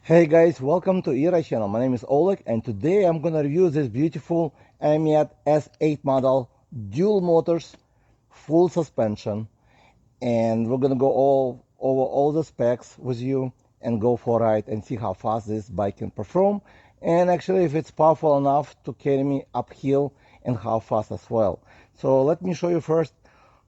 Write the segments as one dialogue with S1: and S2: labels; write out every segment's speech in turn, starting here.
S1: Hey guys, welcome to ERA channel. My name is Oleg and today I'm gonna review this beautiful AMYET S8 model, dual motors, full suspension, and we're gonna go over all the specs with you and go for a ride and see how fast this bike can perform, and actually if it's powerful enough to carry me uphill and how fast as well. So let me show you first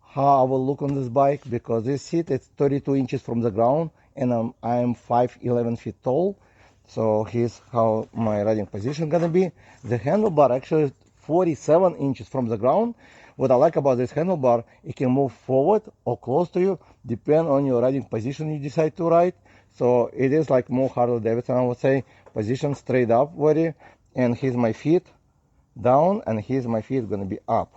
S1: how I will look on this bike, because this seat is 32 inches from the ground and I'm 5'11" feet tall. So here's how my riding position gonna be. The handlebar actually is 47 inches from the ground. What I like about this handlebar, it can move forward or close to you, depending on your riding position you decide to ride. So it is like more Harley Davidson, I would say, position straight up very. And here's my feet down, and here's my feet gonna be up.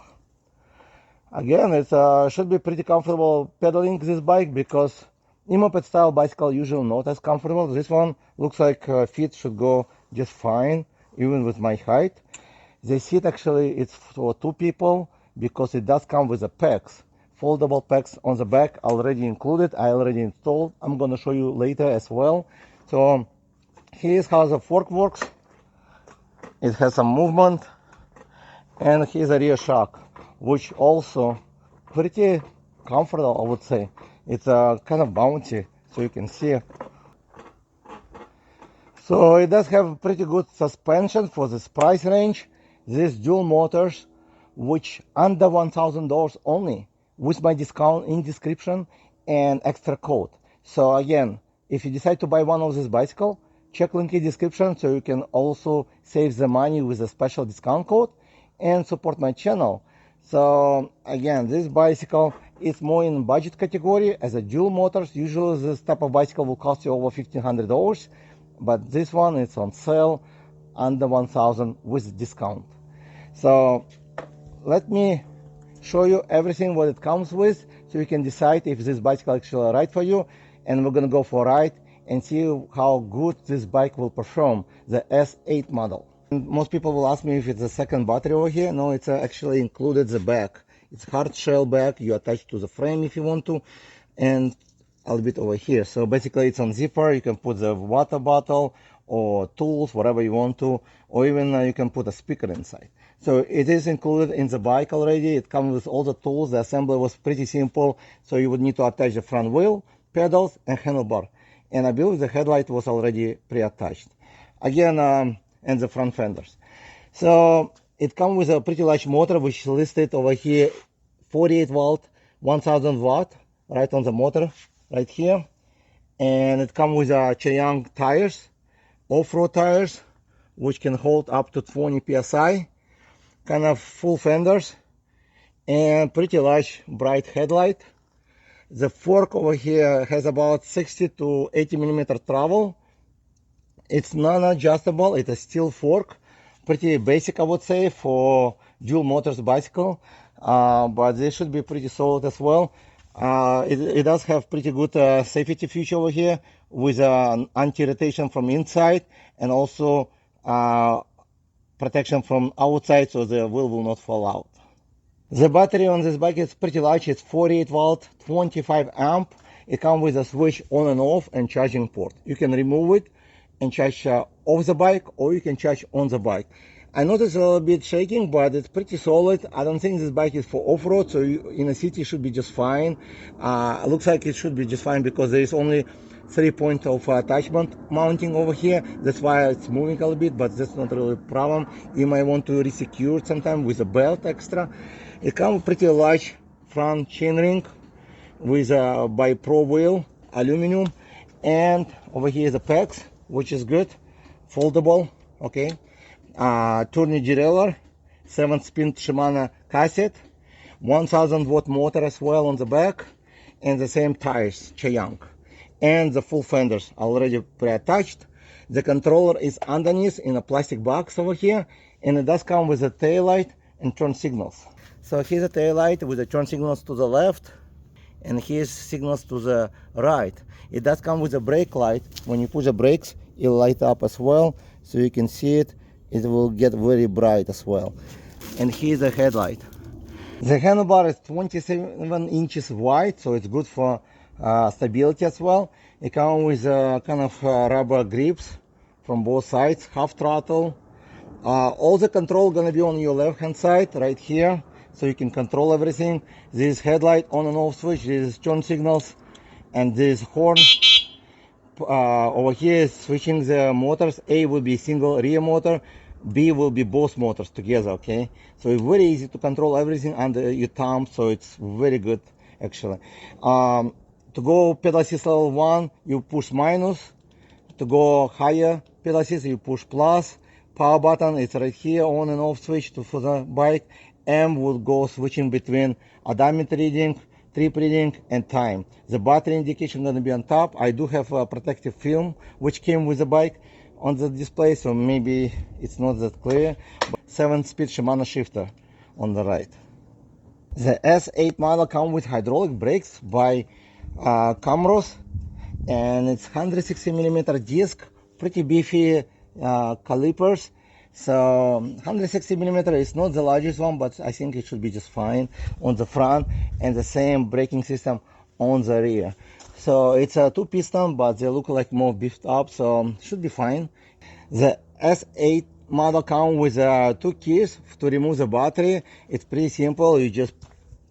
S1: Again, it should be pretty comfortable pedaling this bike, because moped style bicycle usually not as comfortable. This one looks like feet should go just fine, even with my height. The seat actually it's for two people, because it does come with a pegs, foldable pegs on the back already included. I already installed. I'm gonna show you later as well. So here's how the fork works. It has some movement, and here's a rear shock, which also pretty comfortable, I would say. It's kind of bouncy, so you can see. So it does have pretty good suspension for this price range. These dual motors, which under $1,000 only, with my discount in description and extra code. So again, if you decide to buy one of this bicycle, check link in description so you can also save the money with a special discount code and support my channel. So again, this bicycle is more in budget category as a dual motors. Usually this type of bicycle will cost you over $1,500, but this one is on sale under $1,000 with discount. So let me show you everything what it comes with, so you can decide if this bicycle actually right for you. And we're gonna go for a ride and see how good this bike will perform, the S8 model. Most people will ask me if it's a second battery over here. No, it's actually included the back. It's hard shell back. You attach to the frame if you want to, and a little bit over here. So basically it's on zipper. You can put the water bottle or tools, whatever you want to, or even you can put a speaker inside. So it is included in the bike already. It comes with all the tools. The assembly was pretty simple. So you would need to attach the front wheel, pedals, and handlebar. And I believe the headlight was already pre-attached. Again, and the front fenders. So it comes with a pretty large motor, which is listed over here, 48 volt, 1000 watt, right on the motor, right here. And it comes with Cheyenne tires, off-road tires, which can hold up to 20 psi, kind of full fenders, and pretty large bright headlight. The fork over here has about 60 to 80 millimeter travel. It's non-adjustable. It's a steel fork, pretty basic, I would say, for dual motors bicycle, but they should be pretty solid as well. It does have pretty good safety feature over here, with anti-rotation from inside, and also protection from outside, so the wheel will not fall out. The battery on this bike is pretty large. It's 48 volt, 25 amp. It comes with a switch on and off and charging port. You can remove it and charge off the bike, or you can charge on the bike. I noticed a little bit shaking, but it's pretty solid. I don't think this bike is for off-road, so in a city should be just fine. It looks like it should be just fine, because there is only 3 points of attachment mounting over here. That's why it's moving a little bit, but that's not really a problem. You might want to resecure it sometime with a belt extra. It comes with pretty large front chainring with a by Pro wheel, aluminum, and over here is the pegs, which is good, foldable, okay. Tourney derailleur, 7-spin Shimano cassette, 1000 watt motor as well on the back, and the same tires, Cheyenne, and the full fenders already pre-attached. The controller is underneath in a plastic box over here, and it does come with a tail light and turn signals. So here's a tail light with the turn signals to the left, and here's signals to the right. It does come with a brake light. When you push the brakes, it'll light up as well, so you can see it. It will get very bright as well. And here's the headlight. The handlebar is 27 inches wide, so it's good for stability as well. It comes with kind of rubber grips from both sides, half throttle. All the control gonna be on your left hand side right here, so you can control everything. This headlight on and off switch, this is turn signals, and this horn. Over here is switching the motors. A will be single rear motor, B will be both motors together, okay? So it's very easy to control everything under your thumb, so it's very good actually. To go pedal assist level 1, you push minus. To go higher pedal assist, you push plus. Power button is right here, on and off switch for the bike. M will go switching between odometer reading, trip reading, and time. The battery indication gonna be on top. I do have a protective film which came with the bike on the display, so maybe it's not that clear. 7-speed Shimano shifter on the right. The S8 model comes with hydraulic brakes by Camros, and it's 160mm disc, pretty beefy calipers. So 160mm is not the largest one, but I think it should be just fine on the front, and the same braking system on the rear. So it's a 2-piston, but they look like more beefed up, so should be fine. The S8 model comes with 2 keys to remove the battery. It's pretty simple. You just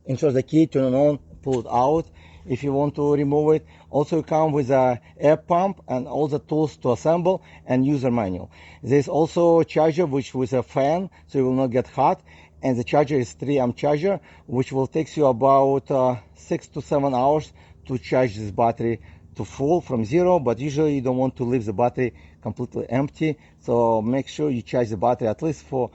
S1: insert the key, turn it on, pull it out if you want to remove it. Also, it comes with a air pump and all the tools to assemble and user manual. There's also a charger which with a fan, so it will not get hot. And the charger is 3-amp charger, which will take you about 6 to 7 hours to charge this battery to full from zero. But usually you don't want to leave the battery completely empty, so make sure you charge the battery at least for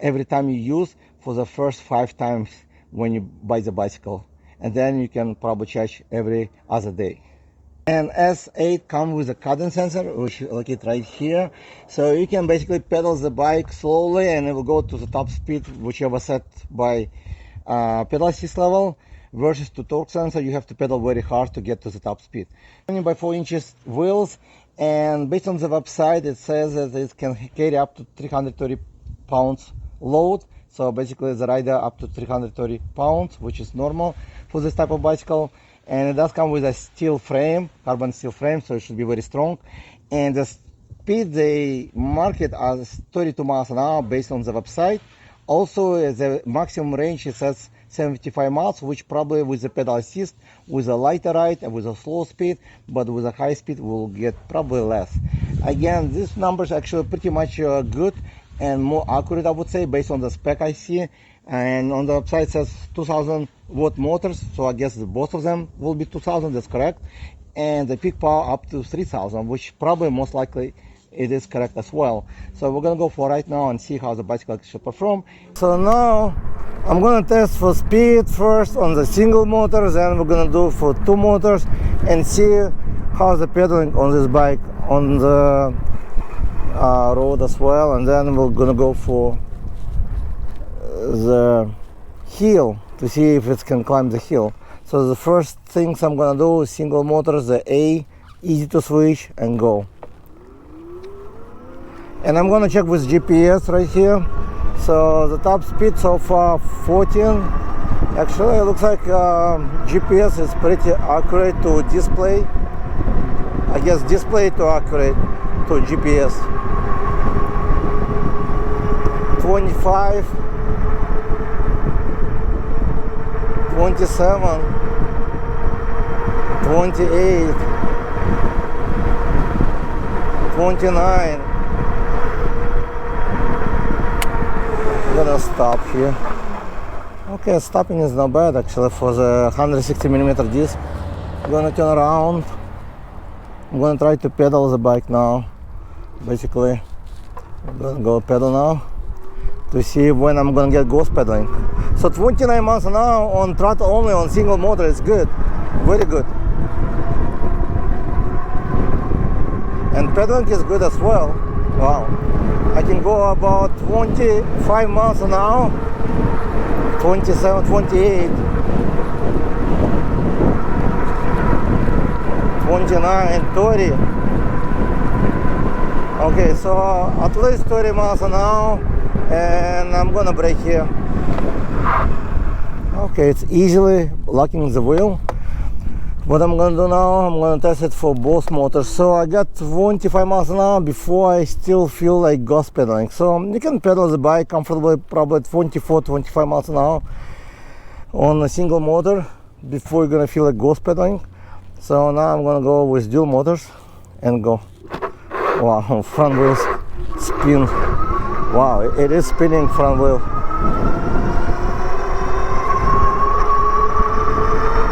S1: every time you use for the first 5 times when you buy the bicycle, and then you can probably charge every other day. And S8 comes with a cadence sensor, which you look at right here. So you can basically pedal the bike slowly and it will go to the top speed, whichever set by pedal assist level, versus to torque sensor, you have to pedal very hard to get to the top speed. 20 by 4 inches wheels, and based on the website, it says that it can carry up to 330 pounds load. So basically the rider up to 330 pounds, which is normal for this type of bicycle. And it does come with a steel frame, carbon steel frame, so it should be very strong. And the speed they market as 32 miles an hour based on the website. Also, the maximum range it says 75 miles, which probably with the pedal assist, with a lighter ride and with a slow speed, but with a high speed will get probably less. Again, these numbers actually pretty much good and more accurate, I would say, based on the spec I see. And on the website it says 2000 watt motors, so I guess both of them will be 2000, that's correct. And the peak power up to 3000, which probably most likely it is correct as well. So we're gonna go for right now and see how the bicycle should perform. So now I'm gonna test for speed first on the single motor, then we're gonna do for 2 motors and see how the pedaling on this bike on the road as well. And then we're gonna go for the hill to see if it can climb the hill. So the first things I'm gonna do is single motor, the A, easy to switch and go. And I'm gonna check with GPS right here. So the top speed so far 14. Actually it looks like GPS is pretty accurate to display. I guess display to accurate to GPS. 25, 27, 28, 29. I'm gonna stop here. Okay, stopping is not bad actually for the 160mm disc. I'm gonna turn around. I'm gonna try to pedal the bike now. Basically, I'm gonna go pedal now to see when I'm gonna get ghost pedaling. So 29 miles an hour on throttle only on single motor is good, very good. And pedaling is good as well. Wow, I can go about 25 miles an hour, 27, 28, 29, 30. Okay, so at least 30 miles an hour. And I'm gonna brake here. Okay, it's easily locking the wheel. What I'm gonna do now, I'm gonna test it for both motors. So I got 25 miles an hour before I still feel like ghost pedaling. So you can pedal the bike comfortably, probably at 24-25 miles an hour on a single motor before you're gonna feel like ghost pedaling. So now I'm gonna go with dual motors and go. Wow, front wheels spin. Wow, it is spinning front wheel.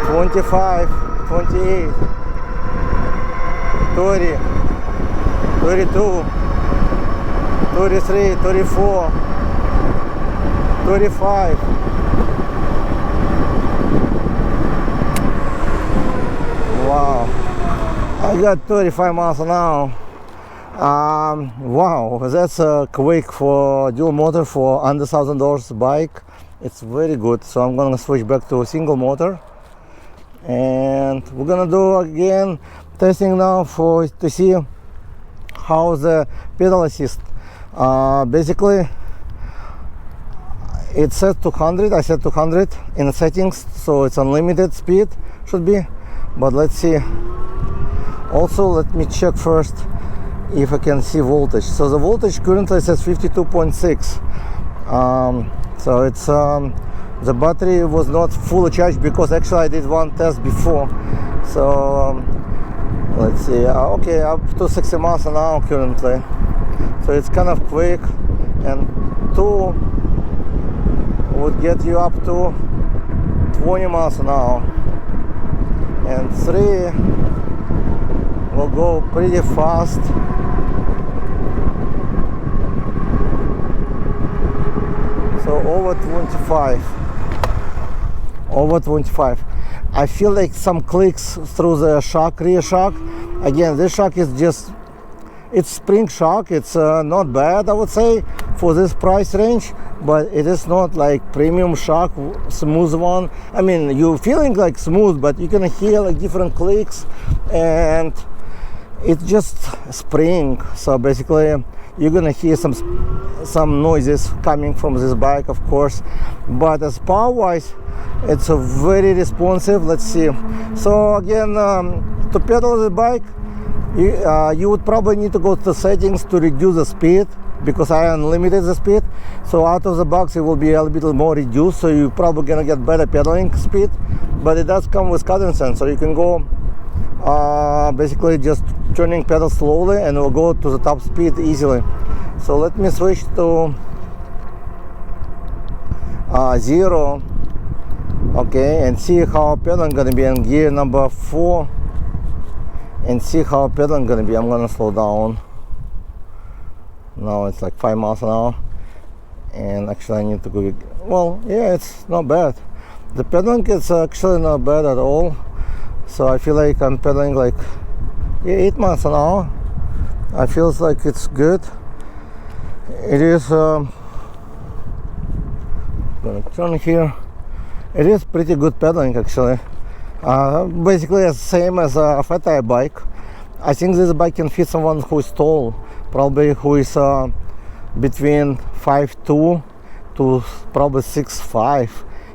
S1: 25, 28, 30, 32, 33, 34, 35. Wow, I got 35 miles an hour. Wow, that's quick for dual motor for under $1,000 bike. It's very good. So I'm gonna switch back to a single motor, and we're gonna do again testing now to see how the pedal assist. Basically, it said 200. I set 200 in the settings, so it's unlimited speed should be. But let's see. Also, let me check first if I can see voltage. So the voltage currently says 52.6. So it's the battery was not fully charged because actually I did one test before. So let's see. Okay, up to 60 miles an hour currently. So it's kind of quick, and 2 would get you up to 20 miles an hour, and 3 will go pretty fast. So over 25. I feel like some clicks through the shock, rear shock. Again, this shock is just, it's spring shock. It's not bad, I would say, for this price range, but it is not like premium shock, smooth one. I mean, you're feeling like smooth, but you can hear like different clicks, and it's just spring. So basically you're gonna hear some noises coming from this bike, of course, but as power wise, it's a very responsive. Let's see. So again, to pedal the bike, you would probably need to go to settings to reduce the speed, because I unlimited the speed. So out of the box it will be a little bit more reduced, so you're probably gonna get better pedaling speed. But it does come with cadence sense, so you can go basically just turning pedal slowly and it will go to the top speed easily. So let me switch to 0. Okay, and see how pedaling gonna be in gear number 4, and see how pedaling gonna be. I'm gonna slow down. Now it's like 5 miles an hour, and actually I need to go. Well, yeah, it's not bad. The pedaling is actually not bad at all. So I feel like I'm pedaling like 8 miles an hour. I feel like it's good. It is gonna turn here. It is pretty good pedaling actually. Basically the same as a fat tire bike. I think this bike can fit someone who is tall, probably who is between 5'2" to probably 6'5",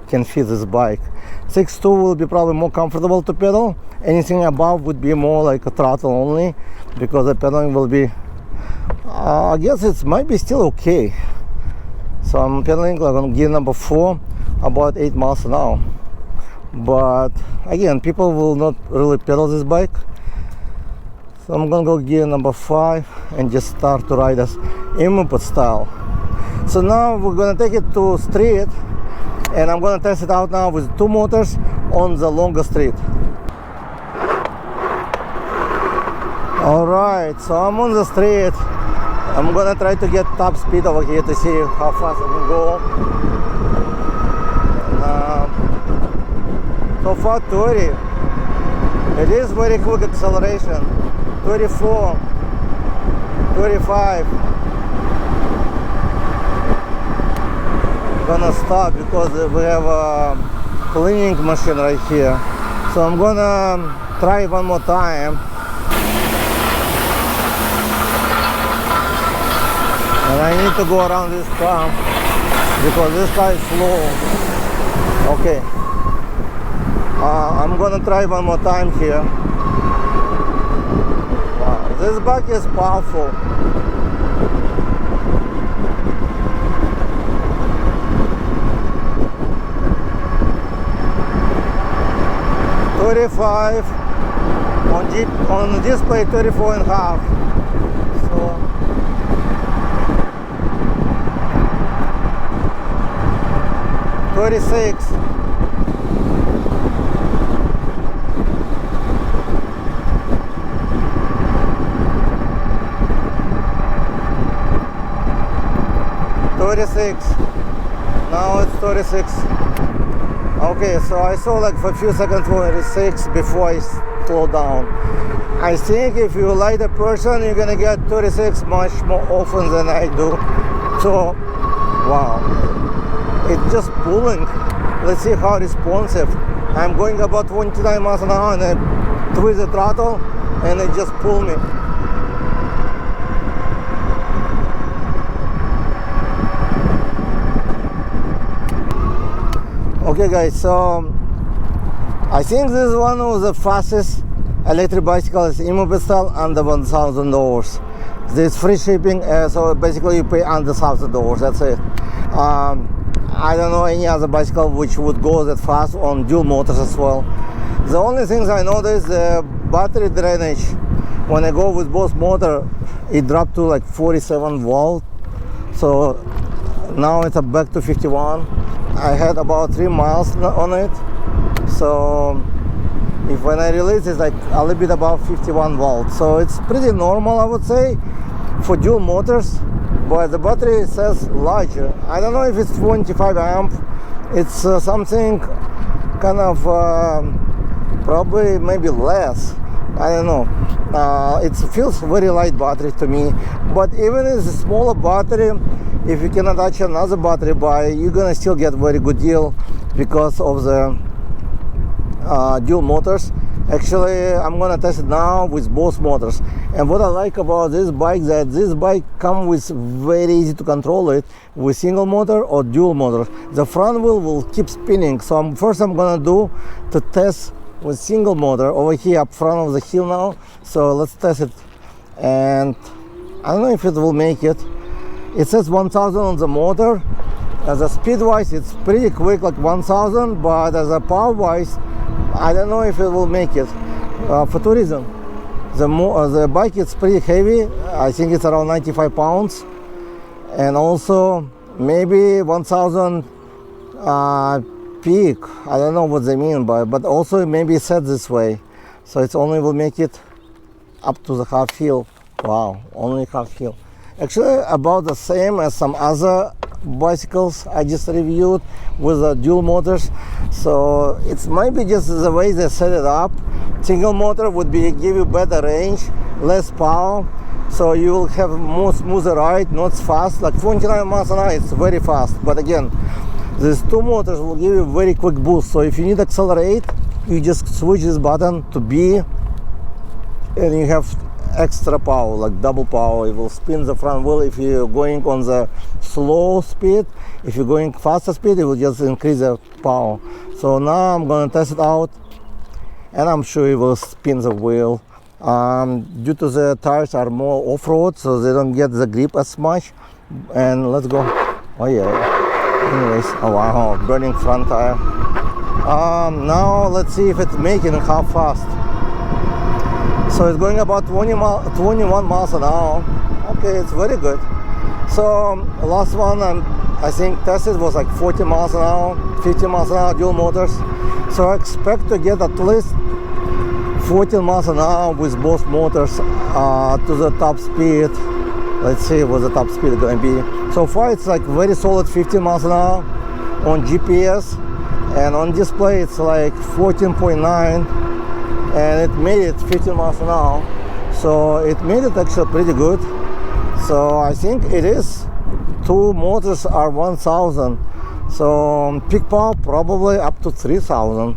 S1: can fit this bike. 6'2" will be probably more comfortable to pedal. Anything above would be more like a throttle only, because the pedaling will be, I guess it might be still okay. So I'm pedaling like on gear number 4, about 8 miles an hour. But again, people will not really pedal this bike. So I'm gonna go gear number 5 and just start to ride as AMYET style. So now we're gonna take it to street, and I'm gonna test it out now with 2 motors on the longer street. Alright, so I'm on the street. I'm gonna try to get top speed over here to see how fast I can go. And, so far 30. It is very quick acceleration. 34, 35. Gonna stop because we have a cleaning machine right here. So I'm gonna try one more time. And I need to go around this car because this car is slow. Okay. I'm gonna try one more time here. Wow, this bike is powerful. On the display 34 and a half. So 36. Now it's 36. Okay, so I saw like for a few seconds 36 before I slow down. I think if you like the person, you're gonna get 36 much more often than I do. So, wow, it's just pulling. Let's see how responsive. I'm going about 29 miles an hour and I twist the throttle and it just pulled me. Okay guys, so I think this is one of the fastest electric bicycles in MPH style under $1,000. There's free shipping, so basically you pay under $1,000, that's it. I don't know any other bicycle which would go that fast on dual motors as well. The only things I noticed, the battery drainage, when I go with both motor, it dropped to like 47 volt. So now it's back to 51. I had about 3 miles on it. So if when I release it's like a little bit above 51 volts. So it's pretty normal, I would say, for dual motors. But the battery says larger. I don't know if it's 25 amp. It's something kind of probably maybe less. I don't know. It feels very light battery to me. But even if it's a smaller battery, if you can attach another battery by, you're gonna still get very good deal because of the dual motors. Actually, I'm gonna test it now with both motors. And what I like about this bike, that this bike comes with very easy to control it with single motor or dual motor. The front wheel will keep spinning. So first I'm gonna do to test with single motor over here up front of the hill now. So let's test it. And I don't know if it will make it. It says 1000 on the motor. As a speed wise, it's pretty quick, like 1000, but as a power wise, I don't know if it will make it. For two reasons. The bike is pretty heavy. I think it's around 95 pounds. And also maybe 1000 peak. I don't know what they mean by, but also maybe set this way. So it only will make it up to the half hill. Wow, only half hill. Actually about the same as some other bicycles I just reviewed with the dual motors. So it's maybe just the way they set it up. Single motor would be give you better range, less power, so you will have more smoother ride, not fast. Like 29 miles an hour, it's very fast. But again, these two motors will give you very quick boost. So if you need to accelerate, you just switch this button to B, and you have extra power, like double power. It will spin the front wheel if you're going on the slow speed. If you're going faster speed, it will just increase the power. So now I'm gonna test it out, and I'm sure it will spin the wheel. Due to the tires are more off-road, so they don't get the grip as much. And let's go. Oh yeah. Anyways, oh wow, burning front tire. Now let's see if it's making how fast. So it's going about 21 miles an hour. Okay, it's very good. So last one I think tested was like 40 miles an hour, 50 miles an hour dual motors. So I expect to get at least 14 miles an hour with both motors to the top speed. Let's see what the top speed is going to be. So far it's like very solid 15 miles an hour on GPS, and on display it's like 14.9. and it made it 15 miles an hour, so it made it actually pretty good. So I think it is, two motors are 1000, so peak power probably up to 3000.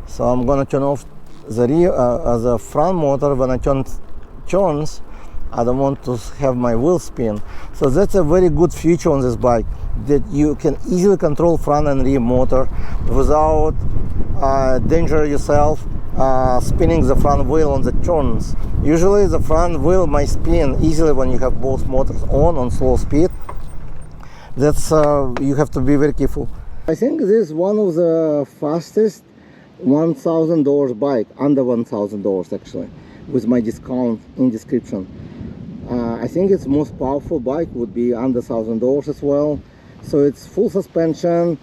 S1: So I'm gonna turn off the rear, the front motor. When I turns, I don't want to have my wheel spin. So that's a very good feature on this bike, that you can easily control front and rear motor without danger yourself spinning the front wheel on the turns. Usually the front wheel might spin easily when you have both motors on slow speed. That's you have to be very careful. I think this is one of the fastest $1,000 bike, under $1,000 actually, with my discount in description. I think its most powerful bike would be under $1,000 as well. So it's full suspension.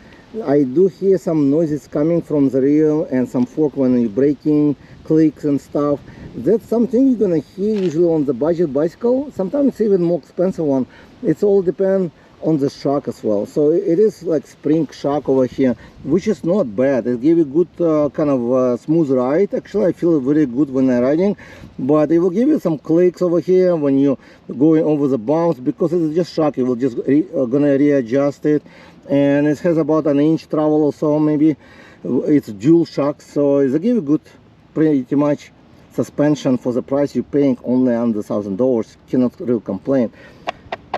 S1: I do hear some noises coming from the rear and some fork when you're braking, clicks and stuff. That's something you're gonna hear usually on the budget bicycle. Sometimes it's even more expensive one. It's all depend on the shock as well. So it is like spring shock over here, which is not bad. It gives you good kind of smooth ride. Actually, I feel very good when I'm riding, but it will give you some clicks over here when you're going over the bumps, because it's just shock. It will just gonna readjust it, and it has about an inch travel or so, maybe. It's dual shocks, so it give you good, pretty much suspension for the price you're paying, only under $1,000. Cannot really complain.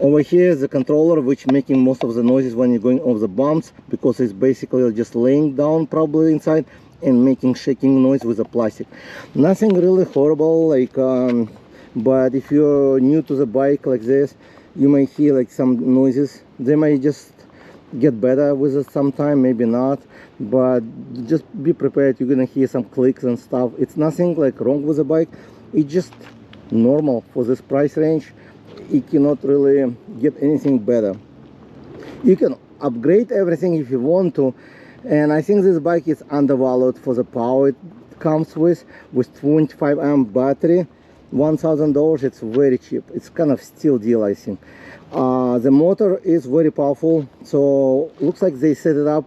S1: Over here is the controller, which making most of the noises when you're going over the bumps, because it's basically just laying down probably inside and making shaking noise with the plastic. Nothing really horrible, like but if you're new to the bike like this, you may hear like some noises. They might just get better with it sometime, maybe not, but just be prepared. You're gonna hear some clicks and stuff. It's nothing like wrong with the bike. It's just normal for this price range. You cannot really get anything better. You can upgrade everything if you want to, and I think this bike is undervalued for the power it comes with 25 amp battery. $1,000. It's very cheap. It's kind of steal deal, I think. The motor is very powerful, so looks like they set it up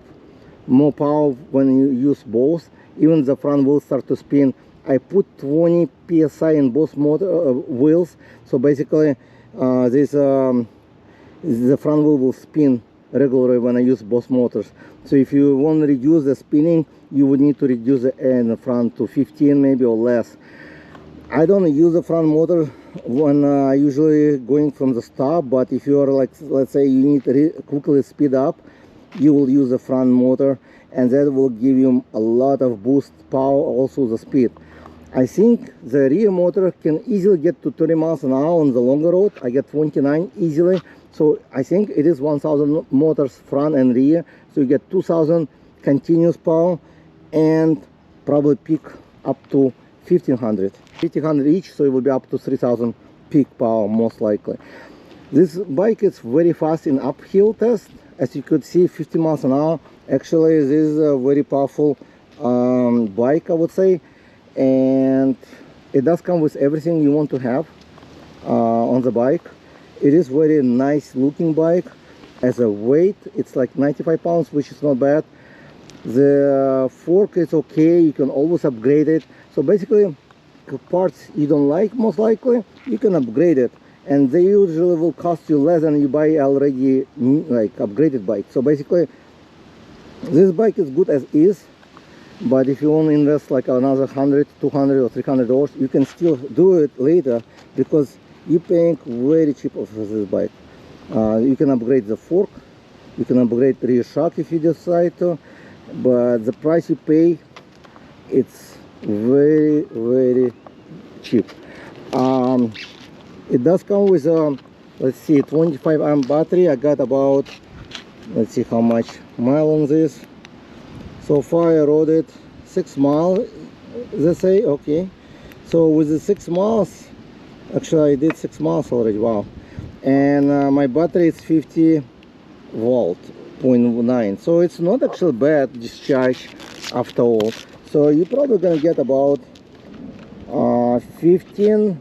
S1: more power when you use both. Even the front wheel start to spin. I put 20 psi in both motor wheels, so basically the front wheel will spin regularly when I use both motors. So if you want to reduce the spinning, you would need to reduce the air in the front to 15 maybe or less. I don't use the front motor when usually going from the start, but if you are like, let's say you need to quickly speed up, you will use the front motor, and that will give you a lot of boost power, also the speed. I think the rear motor can easily get to 30 miles an hour on the longer road. I get 29 easily. So I think it is 1,000 motors front and rear. So you get 2,000 continuous power and probably peak up to 1,500. 1,500 each, so it will be up to 3,000 peak power most likely. This bike is very fast in uphill test. As you could see, 50 miles an hour. Actually, this is a very powerful bike, I would say. And it does come with everything you want to have on the bike. It is very nice looking bike. As a weight, it's like 95 pounds, which is not bad. The fork is okay, you can always upgrade it. So basically, parts you don't like, most likely, you can upgrade it, and they usually will cost you less than you buy already like upgraded bike. So basically, this bike is good as is. But if you want to invest like another $100, $200 or $300, you can still do it later, because you're paying very cheap for this bike. You can upgrade the fork, you can upgrade rear shock if you decide to, but the price you pay, it's very, very cheap. It does come with a, let's see, 25 amp battery. I got about, let's see how much mile on this. So far I rode it 6 miles, they say. Okay, so with the 6 miles, actually I did 6 miles already. Wow. And my battery is 50 volt 0.9, so it's not actually bad discharge after all. So you're probably gonna get about 15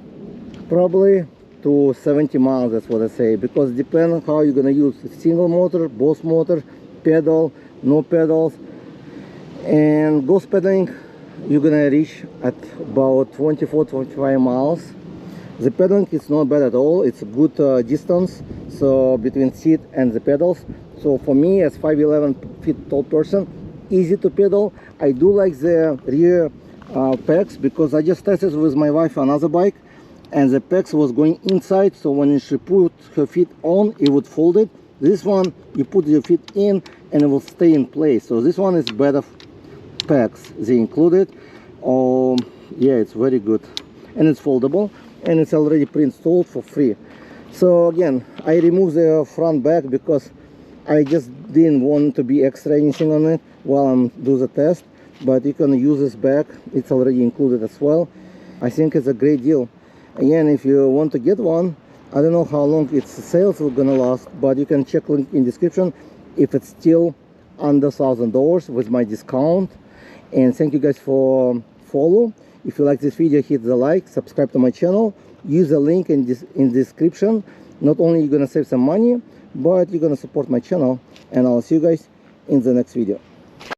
S1: probably to 70 miles, that's what I say, because depending on how you're gonna use single motor, both motor, pedal, no pedals. And ghost pedaling, you're gonna reach at about 24-25 miles. The pedaling is not bad at all. It's a good distance, so between seat and the pedals. So for me, as 5'11" feet tall person, easy to pedal. I do like the rear pegs, because I just tested with my wife another bike, and the pegs was going inside, so when she put her feet on, it would fold it. This one, you put your feet in and it will stay in place. So this one is better specs they included. Yeah, it's very good, and it's foldable, and it's already pre-installed for free. So again, I removed the front back because I just didn't want to be extra anything on it while I'm do the test. But you can use this back, it's already included as well. I think it's a great deal. Again, if you want to get one, I don't know how long its sales are gonna last, but you can check link in description if it's still under $1,000 with my discount. And thank you guys for follow. If you like this video, hit the like, subscribe to my channel, use the link in description. Not only you're gonna save some money, but you're gonna support my channel, and I'll see you guys in the next video.